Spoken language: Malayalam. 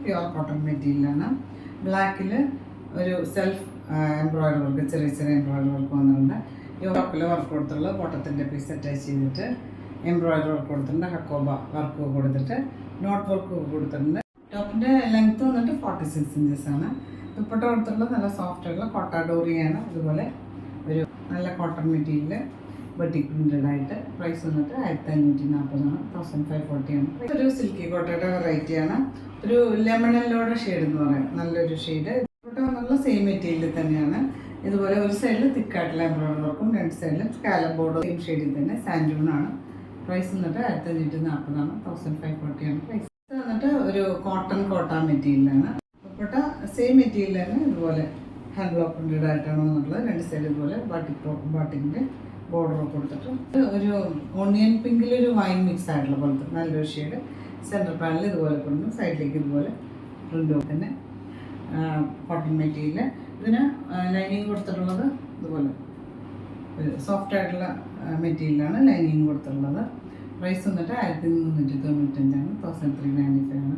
പ്യുവർ കോട്ടൺ മെറ്റീരിയലാണ്. ബ്ലാക്കിൽ ഒരു സെൽഫ് എംബ്രോയിഡറി വർക്ക്, ചെറിയ ചെറിയ എംബ്രോയിഡറി വർക്ക് വന്നിട്ടുണ്ട്. യോക്കിൽ വർക്ക് കൊടുത്തുള്ള കോട്ടത്തിൻ്റെ പീസ് അറ്റാച്ച് ചെയ്തിട്ട് എംബ്രോയിഡറി വർക്ക് കൊടുത്തിട്ടുണ്ട്. ഹക്കോബ വർക്ക് കൊടുത്തിട്ട് നോട്ട് വർക്ക് കൊടുത്തിട്ടുണ്ട്. ടോപ്പിൻ്റെ ലെങ്ത്ത് വന്നിട്ട് 46 ഇഞ്ചസ് ആണ്. ദുപ്പട്ട കൊടുത്തിട്ടുള്ള നല്ല സോഫ്റ്റ് ആയിട്ടുള്ള കോട്ടാഡോറിയാണ്. അതുപോലെ ഒരു നല്ല കോട്ടൺ മെറ്റീരിയൽ ബട്ടിക് പ്രിൻറ്റഡ് ആയിട്ട്. പ്രൈസ് വന്നിട്ട് 1540 ആണ്, 1540 ആണ്. ഒരു സിൽക്കി കോട്ടയുടെ വെറൈറ്റിയാണ്. ഒരു ലെമൺ യെല്ലോയുടെ ഷെയ്ഡ് എന്ന് പറയാം, നല്ലൊരു ഷെയ്ഡ്. ദുപ്പട്ട വന്നുള്ള സെയിം മെറ്റീരിയൽ തന്നെയാണ്. ഇതുപോലെ ഒരു സൈഡിൽ തിക്കായിട്ടുള്ള എംബ്രോയിഡറി വർക്കും രണ്ട് സൈഡിലും സ്കാലപ്പ് ബോർഡ് സെയിം ഷെയ്ഡിൽ തന്നെ സാൻഡൂൺ ആണ്. പ്രൈസ് വന്നിട്ട് 1540 ആണ്, 1540 ആണ് പ്രൈസ്. ഇത് വന്നിട്ട് ഒരു കോട്ട മെറ്റീരിയലാണ്. ദുപ്പട്ട സെയിം മെറ്റീരിയൽ തന്നെ ഇതുപോലെ ഹാൻഡ് ബ്ലോക്ക് പ്രിൻറ്റഡ് ആയിട്ടാണ് വന്നിട്ടുള്ളത്. രണ്ട് സൈഡ് ഇതുപോലെ ബാട്ടിക്കിൻ്റെ ബോർഡർ കൊടുത്തിട്ട് ഒരു ഓണിയൻ പിങ്കിലൊരു വൈൻ മിക്സ് ആയിട്ടുള്ള പോലത്തെ നല്ലൊരു ഷെയ്ഡ്. സെൻറ്റർ പാനൽ ഇതുപോലെ കൊടുക്കും, സൈഡിലേക്ക് ഇതുപോലെ പ്രിൻ്റ് തന്നെ കോട്ടൺ മെറ്റീരിയൽ. ഇതിന് ലൈനിങ് കൊടുത്തിട്ടുള്ളത് ഇതുപോലെ ഒരു സോഫ്റ്റ് ആയിട്ടുള്ള മെറ്റീരിയലാണ് ലൈനിങ് കൊടുത്തിട്ടുള്ളത്. പ്രൈസ് വന്നിട്ട് 1395 ആണ്, 1395 ആണ്.